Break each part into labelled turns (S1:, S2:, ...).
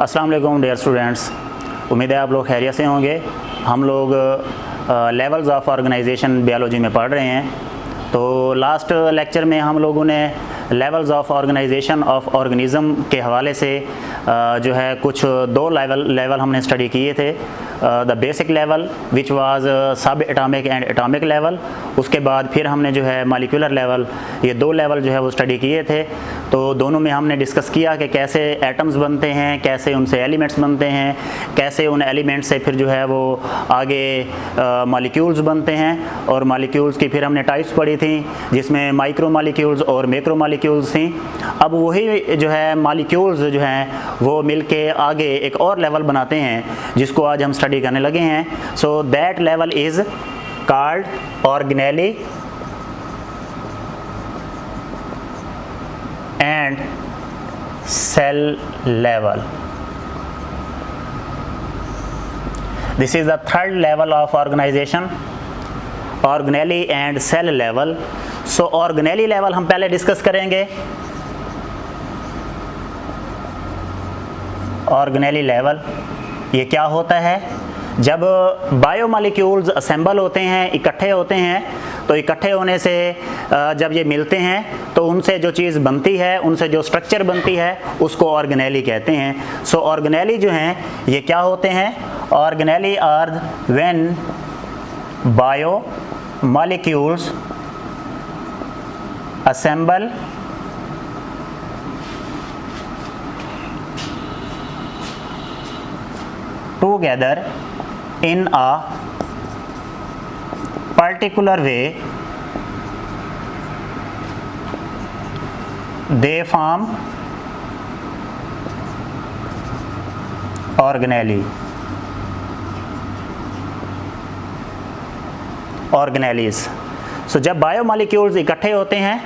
S1: अस्सलाम वालेकुम dear students, उम्मीद है आप लोग खैरियत से होंगे। हम लोग लेवल्स ऑफ ऑर्गेनाइजेशन बायोलॉजी में पढ़ रहे हैं। तो लास्ट लेक्चर में हम लोगों ने levels of organisation of organism के हवाले से जो है कुछ दो लेवल हमने स्टडी किए थे। The basic level which was सब एटॉमिक एंड एटॉमिक लेवल। उसके बाद फिर हमने जो है मॉलिक्यूलर लेवल, ये दो लेवल जो है वो स्टडी किए थे। तो दोनों में हमने डिस्कस किया कि कैसे एटम्स बनते हैं, कैसे उनसे एलिमेंट्स बनते हैं, कैसे उन एलिमेंट्स से फिर जो है वो आगे मॉलिक्यूल्स बनते हैं। और मॉलिक्यूल्स की फिर हमने टाइप्स पढ़ी थी, जिसमें माइक्रो मॉलिक्यूल्स और मैक्रो मॉलिक्यूल्स थी। अब वही जो है मॉलिक्यूल्स जो हैं वो मिलके आगे एक और लेवल बनाते हैं, जिसको आज हम स्टडी करने लगे हैं। So that level is called organelle and cell level. This is the third level of organisation, organelle and cell level. So organelle level हम पहले डिस्कस करेंगे। ऑर्गेनेली लेवल ये क्या होता है? जब बायोमॉलिक्यूल्स असेंबल होते हैं, इकट्ठे होते हैं, तो इकट्ठे होने से जब ये मिलते हैं तो उनसे जो चीज़ बनती है, उनसे जो स्ट्रक्चर बनती है, उसको ऑर्गेनेली कहते हैं। सो ऑर्गेनेली जो हैं ये क्या होते हैं? Organelle are when biomolecules assemble together in a particular way, they form organelle, organelles। सो जब बायोमॉलिक्यूल्स इकट्ठे होते हैं,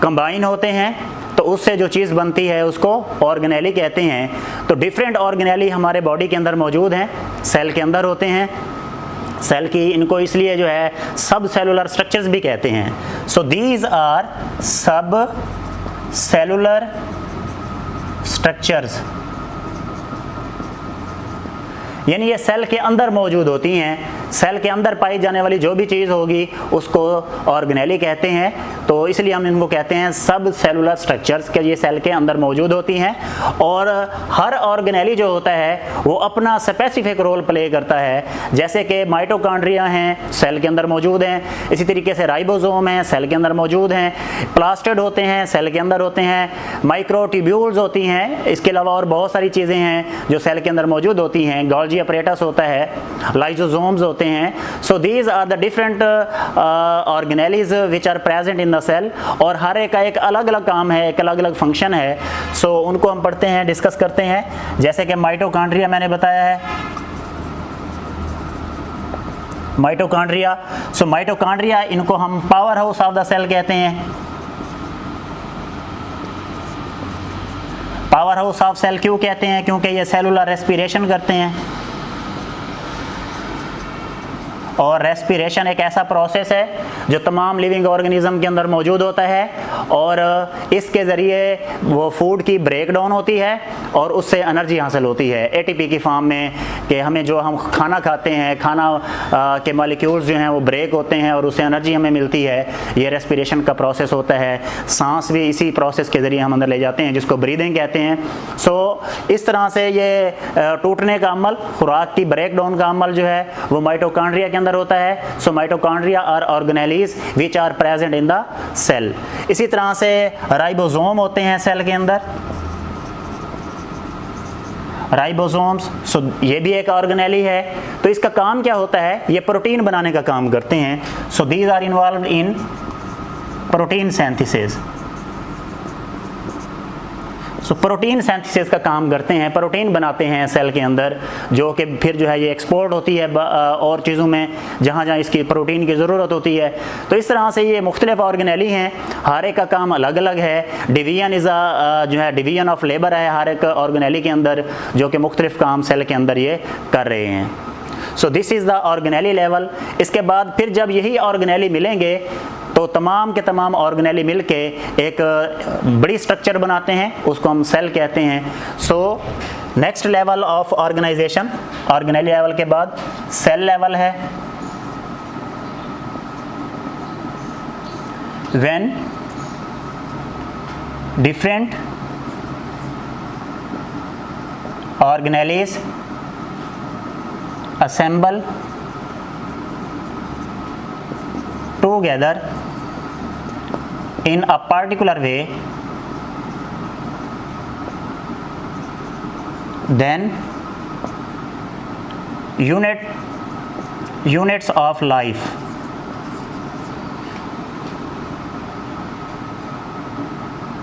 S1: कंबाइन होते हैं, तो उससे जो चीज़ बनती है उसको ऑर्गेनेली कहते हैं। तो डिफरेंट ऑर्गेनेली हमारे बॉडी के अंदर मौजूद हैं, सेल के अंदर होते हैं। सेल की इनको इसलिए जो है सब सेलुलर स्ट्रक्चर्स भी कहते हैं। सो दीज आर सब सेलुलर स्ट्रक्चर्स, यानी ये सेल के अंदर मौजूद होती हैं। सेल के अंदर पाई जाने वाली जो भी चीज़ होगी उसको ऑर्गेनेली कहते हैं। तो इसलिए हम इनको कहते हैं सब सेलुलर स्ट्रक्चर्स, के ये सेल के अंदर मौजूद होती हैं। और हर ऑर्गेनेली जो होता है वो अपना स्पेसिफिक रोल प्ले करता है। जैसे कि माइटोकॉन्ड्रिया हैं, सेल के अंदर मौजूद हैं। इसी तरीके से राइबोसोम हैं, सेल के अंदर मौजूद हैं। प्लास्टिड होते हैं, सेल के अंदर होते हैं। माइक्रोट्यूब्यूल्स होती हैं। इसके अलावा और बहुत सारी चीज़ें हैं जो सेल के अंदर मौजूद होती हैं। गोल्गी अपरेटस होता है, लाइसोसोम्स होते हैं। So these are the different organelles which are present in the cell. और हर एक का एक अलग अलग काम है, एक अलग अलग फंक्शन है। सो उनको हम पढ़ते हैं, डिस्कस करते हैं। जैसे कि माइटोकॉन्ड्रिया मैंने बताया है, माइटोकॉन्ड्रिया। सो माइटोकॉन्ड्रिया इनको हम power house of the cell कहते हैं। पावर हाउस ऑफ सेल क्यों कहते हैं? क्योंकि ये सेलुलर रेस्पिरेशन करते हैं। और रेस्पिरेशन एक ऐसा प्रोसेस है जो तमाम लिविंग ऑर्गेनिज्म के अंदर मौजूद होता है। और इसके ज़रिए वो फूड की ब्रेक डाउन होती है और उससे एनर्जी हासिल होती है एटीपी की फॉर्म में, कि हमें जो हम खाना खाते हैं, खाना के मॉलिक्यूल्स जो हैं वो ब्रेक होते हैं और उससे एनर्जी हमें मिलती है। ये रेस्पिरेशन का प्रोसेस होता है। सांस भी इसी प्रोसेस के ज़रिए हम अंदर ले जाते हैं, जिसको ब्रीदिंग कहते हैं। सो इस तरह से ये टूटने का अमल, खुराक की ब्रेक डाउन का अमल जो है वो माइटोकॉन्ड्रिया के अंदर होता है। So mitochondria are organelles which are present in the cell. इसी तरह से राइबोसोम होते हैं सेल के अंदर, राइबोसोम्स। सो ये भी एक ऑर्गेनेली है। तो इसका काम क्या होता है? ये प्रोटीन बनाने का काम करते हैं। So these are involved in protein synthesis. So protein synthesis का काम करते हैं, प्रोटीन बनाते हैं सेल के अंदर, जो कि फिर जो है ये एक्सपोर्ट होती है और चीज़ों में जहाँ जहाँ इसकी प्रोटीन की ज़रूरत होती है। तो इस तरह से ये मुख्तलिफ ऑर्गेनेली हैं, हर एक का काम अलग अलग है। डिवीजन इज़ जो है डिवीजन ऑफ लेबर है हर एक ऑर्गेनेली के अंदर, जो कि मुख्तलिफ काम सेल के अंदर ये कर रहे हैं। So this is the organelle level. इसके बाद फिर जब यही ऑर्गेनेली मिलेंगे तो तमाम के तमाम ऑर्गेनेली मिलके एक बड़ी स्ट्रक्चर बनाते हैं, उसको हम सेल कहते हैं। So next level of organisation, organelle level के बाद सेल लेवल है। When different organelles assemble together in a particular way, then units of life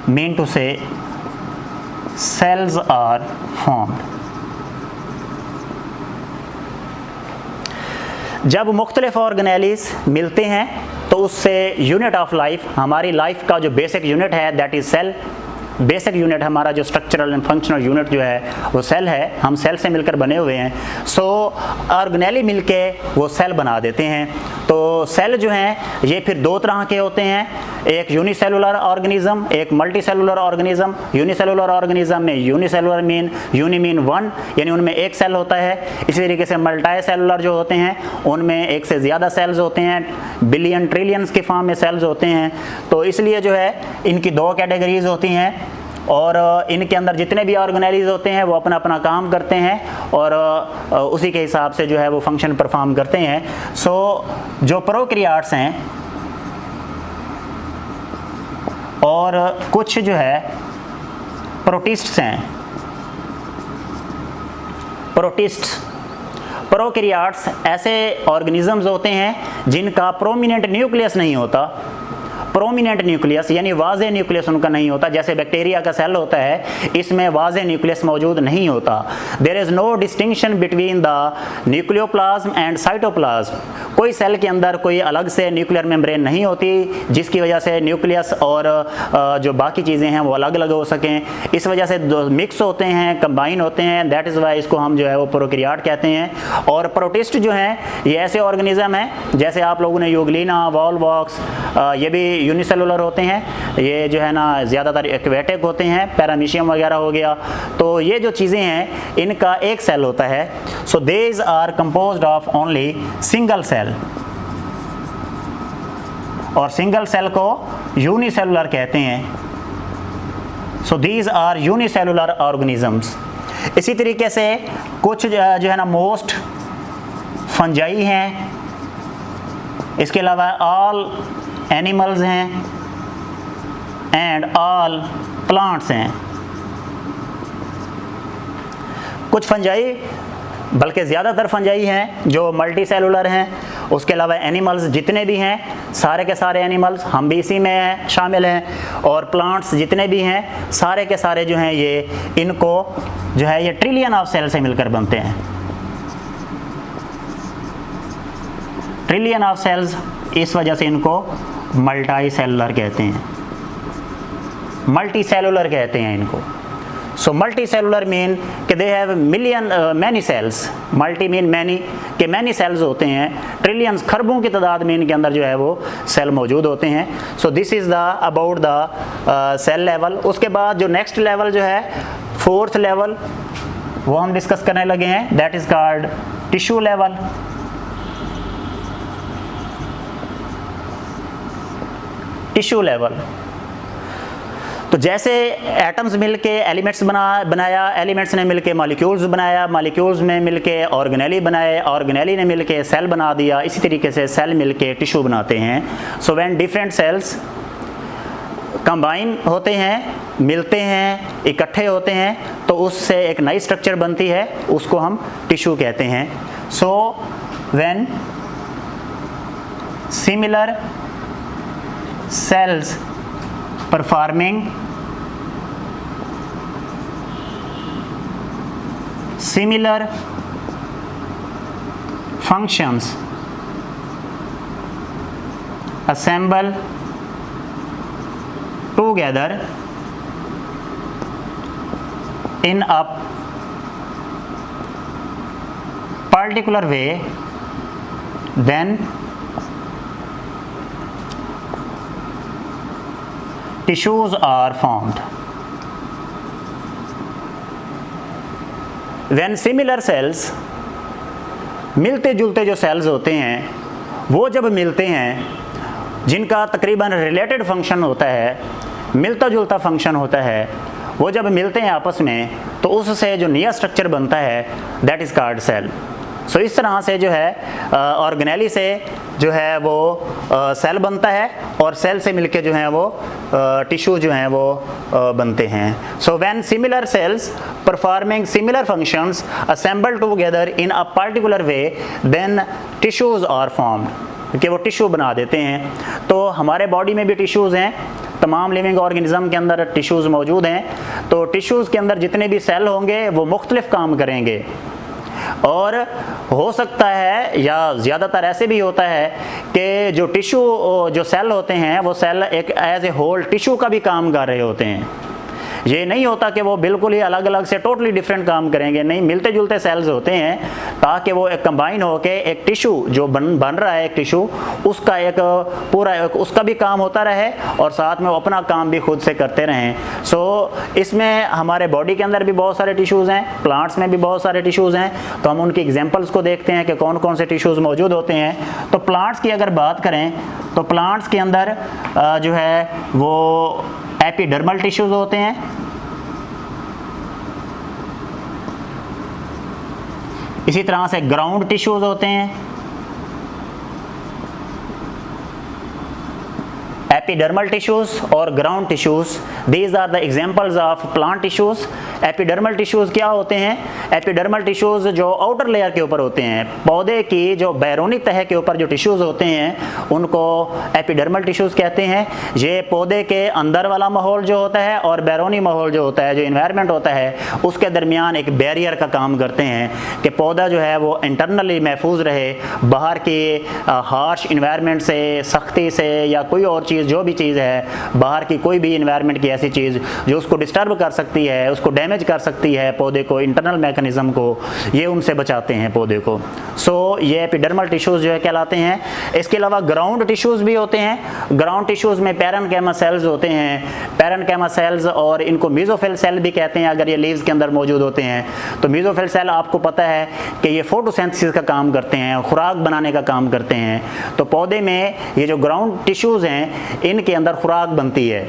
S1: mean to say cells are formed। जब मुख्तलिफ ऑर्गेनेलिस मिलते हैं तो उससे यूनिट ऑफ लाइफ, हमारी लाइफ का जो बेसिक यूनिट है that is cell. Basic unit हमारा जो स्ट्रक्चरल एंड फंक्शनल यूनिट जो है वो सेल है, हम सेल से मिलकर बने हुए हैं। सो ऑर्गेनेली मिलके वो सेल बना देते हैं। तो सेल जो हैं ये फिर दो तरह के होते हैं, एक यूनिसेलुलर ऑर्गेनिज्म, एक मल्टीसेलुलर ऑर्गेनिज्म। यूनिसेलुलर ऑर्गेनिज्म में यूनिसेलुलर मीन वन, यानी उनमें एक सेल होता है। इसी तरीके से मल्टी सेलुलर जो होते हैं उनमें एक से ज़्यादा सेल्स होते हैं, बिलियन ट्रिलियंस के फॉर्म में सेल्स होते हैं। तो इसलिए जो है इनकी दो कैटेगरीज होती हैं और इनके अंदर जितने भी ऑर्गेनेलिज होते हैं वो अपना अपना काम करते हैं और उसी के हिसाब से जो है वो फंक्शन परफॉर्म करते हैं। सो जो प्रोकैरियोट्स हैं और कुछ जो है प्रोटिस्ट्स हैं, प्रोकैरियोट्स ऐसे ऑर्गेनिजम्स होते हैं जिनका प्रोमिनेंट न्यूक्लियस नहीं होता। प्रोमिनेंट न्यूक्लियस यानी वाज़े न्यूक्लियस उनका नहीं होता। जैसे बैक्टीरिया का सेल होता है, इसमें वाज़े न्यूक्लियस मौजूद नहीं होता। There is no distinction between the nucleoplasm and cytoplasm. कोई सेल के अंदर कोई अलग से न्यूक्लियर मेम्ब्रेन नहीं होती जिसकी वजह से न्यूक्लियस और जो बाकी चीज़ें हैं वो अलग अलग हो सकें। इस वजह से मिक्स होते हैं, कंबाइन होते हैं, दैट इज़ वाई इसको हम जो है वो प्रोकैरियोट कहते हैं। और प्रोटिस्ट जो हैं ये ऐसे ऑर्गेनिज्म हैं जैसे आप लोगों ने यूग्लिना, वॉलवॉक्स, ये भी यूनिसेलुलर होते हैं। ये जो है ना ज़्यादातर एक्वेटिक होते हैं, पैरामीशियम वगैरह हो गया। तो ये जो चीज़ें हैं इनका एक सेल होता है। So these are composed of only single cell, और सिंगल सेल को यूनिसेलुलर कहते हैं। So these are unicellular organisms. इसी तरीके से कुछ जो है ना मोस्ट फंजाई हैं, इसके अलावा ऑल एनिमल्स हैं एंड ऑल प्लांट्स हैं। कुछ फंजाई, बल्कि ज़्यादातर फंजाई हैं जो मल्टी सेलुलर हैं। उसके अलावा एनिमल्स जितने भी हैं, सारे के सारे एनिमल्स, हम भी इसी में शामिल हैं। और प्लांट्स जितने भी हैं सारे के सारे जो हैं ये इनको जो है ये ट्रिलियन ऑफ सेल से मिलकर बनते हैं। ट्रिलियन ऑफ सेल्स, इस वजह से इनको मल्टी सेलुलर कहते हैं, मल्टी सेलुलर कहते हैं इनको। सो मल्टी सेलुलर मीन कि they have million many cells. Multi mean many, के मैनी सेल्स होते हैं, ट्रिलियंस खरबों की तादाद में इनके अंदर जो है वो सेल मौजूद होते हैं। So this is the about the cell level. उसके बाद जो नेक्स्ट लेवल जो है, फोर्थ लेवल, वो हम डिस्कस करने लगे हैं, that is called tissue level. Tissue level, तो जैसे एटम्स मिलके एलिमेंट्स बनाया, एलिमेंट्स ने मिलके मॉलिक्यूल्स बनाया, मॉलिक्यूल्स में मिलके ऑर्गेनेली बनाए, ऑर्गेनेली ने मिलके सेल बना दिया, इसी तरीके से सेल मिलके टिश्यू बनाते हैं। So when different cells combine होते हैं, मिलते हैं, इकट्ठे होते हैं, तो उससे एक नई स्ट्रक्चर बनती है, उसको हम टिश्यू कहते हैं। So when similar cells performing similar functions assemble together in a particular way, then tissues are formed। When similar sales, मिलते जुलते जो सेल्स होते हैं वो जब मिलते हैं, जिनका तकरीबन रिलेटेड फंक्शन होता है, मिलता जुलता फंक्शन होता है, वो जब मिलते हैं आपस में तो उससे जो नया स्ट्रक्चर बनता है दैट इज़ कॉल्ड सेल। सो इस तरह से जो है ऑर्गेनेली से जो है वो सेल बनता है और सेल से मिलके जो है वो टिश्यू जो हैं वो बनते हैं। So when similar cells performing similar functions assemble together in a particular way then tissues are formed, कि वो टिश्यू बना देते हैं। तो हमारे बॉडी में भी टिश्यूज़ हैं, तमाम लिविंग ऑर्गेनिज्म के अंदर टिश्यूज़ मौजूद हैं। तो टिश्यूज़ के अंदर जितने भी सेल होंगे वो मुख्तलिफ काम करेंगे, और हो सकता है या ज़्यादातर ऐसे भी होता है कि जो टिश्यू जो सेल होते हैं वो सेल एक एज ए होल टिश्यू का भी काम कर रहे होते हैं। ये नहीं होता कि वो बिल्कुल ही अलग अलग से टोटली डिफरेंट काम करेंगे, नहीं, मिलते जुलते सेल्स होते हैं ताकि वो एक कंबाइन होके एक टिश्यू जो बन रहा है, एक टिश्यू उसका एक पूरा उसका भी काम होता रहे और साथ में वो अपना काम भी खुद से करते रहें। सो इसमें हमारे बॉडी के अंदर भी बहुत सारे टिश्यूज़ हैं, प्लांट्स में भी बहुत सारे टिश्यूज़ हैं। तो हम उनकी एग्जाम्पल्स को देखते हैं कि कौन कौन से टिश्यूज़ मौजूद होते हैं। तो प्लांट्स की अगर बात करें तो प्लांट्स के अंदर जो है वो एपिडर्मल टिश्यूज़ होते हैं, इसी तरह से ग्राउंड टिश्यूज़ होते हैं, एपिडर्मल टिश्यूज़ और ground tissues, these are the examples of plant tissues. Epidermal tissues क्या होते हैं? एपिडर्मल टिश्यूज़ जो आउटर लेयर के ऊपर होते हैं, पौधे की जो बैरूनी तह के ऊपर जो टिश्यूज़ होते हैं उनको एपिडर्मल टिश्यूज़ कहते हैं। ये पौधे के अंदर वाला माहौल जो होता है और बैरूनी माहौल जो होता है, जो इन्वायरमेंट होता है, उसके दरमियान एक बैरियर का काम करते हैं कि पौधा जो है वो इंटरनली महफूज रहे, बाहर के हार्श इन्वायरमेंट से, सख्ती से या कोई और चीज़, जो भी चीज़ है, बाहर की कोई भी इन्वायरमेंट की ऐसी चीज़ जो उसको डिस्टर्ब कर सकती है, उसको डैमेज कर सकती है पौधे को, इंटरनल मैकेनिज्म को, ये उनसे बचाते हैं पौधे को। सो ये एपिडर्मल टिश्यूज़ जो है कहलाते हैं। इसके अलावा ग्राउंड टिश्यूज़ भी होते हैं। ग्राउंड टिश्यूज़ में पैरेन्काइमा सेल्स होते हैं, पैरेन्काइमा सेल्स, और इनको मेसोफिल सेल भी कहते हैं अगर ये लीव्स के अंदर मौजूद होते हैं। तो मेसोफिल सेल आपको पता है कि ये फोटोसिंथेसिस का काम करते हैं, खुराक बनाने का काम करते हैं। तो पौधे में ये जो ग्राउंड टिश्यूज़ हैं इनके अंदर खुराक बनती है,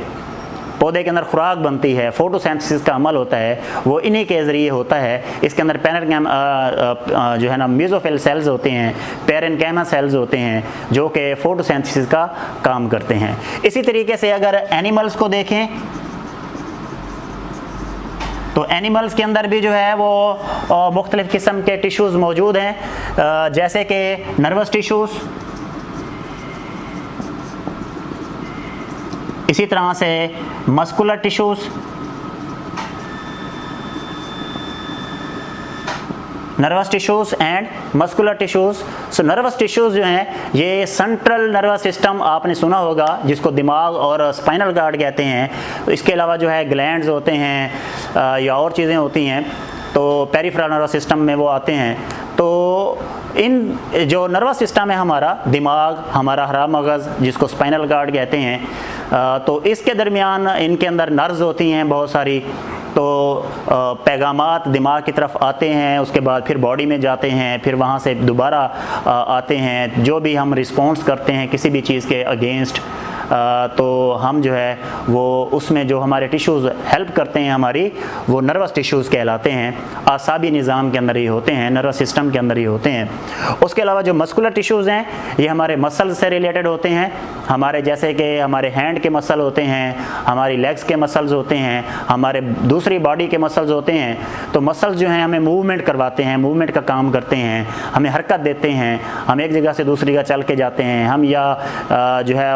S1: पौधे के अंदर खुराक बनती है, फोटोसिंथेसिस का अमल होता है, वो इन्हीं के ज़रिए होता है। इसके अंदर पैरेन्काइमा जो है ना मेसोफिल सेल्स होते हैं, पैरेन्काइमा सेल्स होते हैं जो कि फोटोसिंथेसिस का काम करते हैं। इसी तरीके से अगर एनिमल्स को देखें तो एनिमल्स के अंदर भी जो है वो मुख्तलिफ़ किस्म के टिश्यूज़ मौजूद हैं, जैसे कि नर्वस टिश्यूज़, इसी तरह से muscular tissues, nervous tissues and muscular tissues. So nervous tissues जो हैं ये सेंट्रल नर्वस सिस्टम आपने सुना होगा जिसको दिमाग और स्पाइनल कार्ड कहते हैं। तो इसके अलावा जो है ग्लैंड्स होते हैं या और चीज़ें होती हैं, तो पेरिफेरल नर्वस सिस्टम में वो आते हैं। तो इन जो नर्वस सिस्टम है हमारा, दिमाग, हमारा हरा मगज़ जिसको स्पाइनल कार्ड कहते हैं, तो इसके दरमियान इनके अंदर नर्व्स होती हैं बहुत सारी। तो पैगामात दिमाग की तरफ आते हैं, उसके बाद फिर बॉडी में जाते हैं, फिर वहाँ से दोबारा आते हैं। जो भी हम रिस्पॉन्स करते हैं किसी भी चीज़ के अगेंस्ट, तो हम जो है वो उसमें जो हमारे टिश्यूज़ हेल्प करते हैं हमारी, वो नर्वस टिश्यूज़ कहलाते हैं। आसाबी निज़ाम के अंदर ही होते हैं, नर्वस सिस्टम के अंदर ही होते हैं। उसके अलावा जो मस्कुलर टिश्यूज़ हैं ये हमारे मसल से रिलेटेड होते हैं, हमारे जैसे कि हमारे हैंड के मसल होते हैं, हमारी लेग्स के मसल्स होते हैं, हमारे दूसरी बॉडी के मसल्स होते हैं। तो मसल्स जो हैं हमें मूवमेंट करवाते हैं, मूवमेंट का काम करते हैं, हमें हरकत देते हैं, हम एक जगह से दूसरी जगह चल के जाते हैं, हम या जो है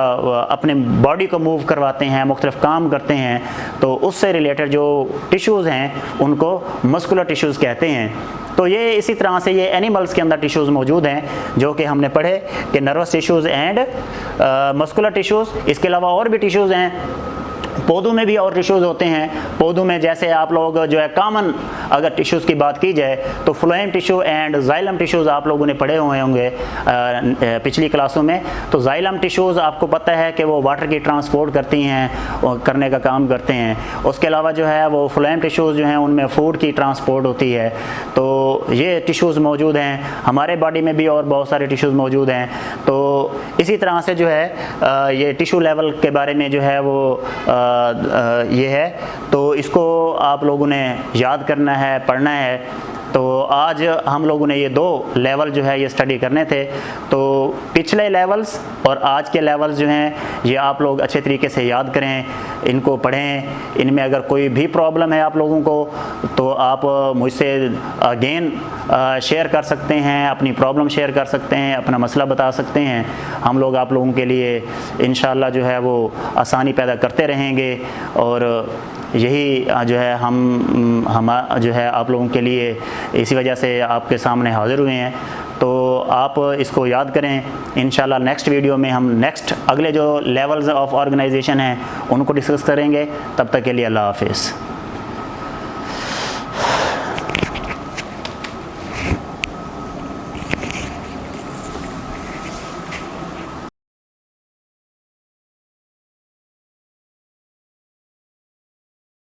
S1: अपने बॉडी को मूव करवाते हैं, मुख्तलिफ काम करते हैं। तो उससे रिलेटेड जो टिश्यूज़ हैं उनको मस्कुलर टिश्यूज़ कहते हैं। तो ये इसी तरह से ये एनिमल्स के अंदर टिश्यूज़ मौजूद हैं जो कि हमने पढ़े कि nervous tissues and muscular tissues. इसके अलावा और भी टिश्यूज़ हैं, पौधों में भी और टिश्यूज़ होते हैं। पौधों में जैसे आप लोग जो है कॉमन अगर टिश्यूज़ की बात की जाए तो phloem tissue and xylem tissues आप लोगों ने पढ़े हुए होंगे पिछली क्लासों में। तो जाइलम टिश्यूज़ आपको पता है कि वो वाटर की ट्रांसपोर्ट करती हैं और करने का काम करते हैं। उसके अलावा जो है वो फ्लोएम टिश्यूज़ जो हैं उनमें फूड की ट्रांसपोर्ट होती है। तो ये टिश्यूज़ मौजूद हैं हमारे बॉडी में भी और बहुत सारे टिश्यूज़ मौजूद हैं। तो इसी तरह से जो है ये टिश्यू लेवल के बारे में जो है वो ये है। तो इसको आप लोगों ने याद करना है, पढ़ना है। तो आज हम लोगों ने ये 2 लेवल जो है ये स्टडी करने थे। तो पिछले लेवल्स और आज के लेवल्स जो हैं ये आप लोग अच्छे तरीके से याद करें, इनको पढ़ें। इनमें अगर कोई भी प्रॉब्लम है आप लोगों को तो आप मुझसे अगेन शेयर कर सकते हैं, अपनी प्रॉब्लम शेयर कर सकते हैं, अपना मसला बता सकते हैं। हम लोग आप लोगों के लिए इंशाल्लाह जो है वो आसानी पैदा करते रहेंगे और यही जो है हम जो है आप लोगों के लिए इसी वजह से आपके सामने हाज़िर हुए हैं। तो आप इसको याद करें। इंशाल्लाह नेक्स्ट वीडियो में हम अगले जो लेवल्स ऑफ ऑर्गेनाइजेशन हैं उनको डिस्कस करेंगे। तब तक के लिए अल्लाह हाफ़िज़।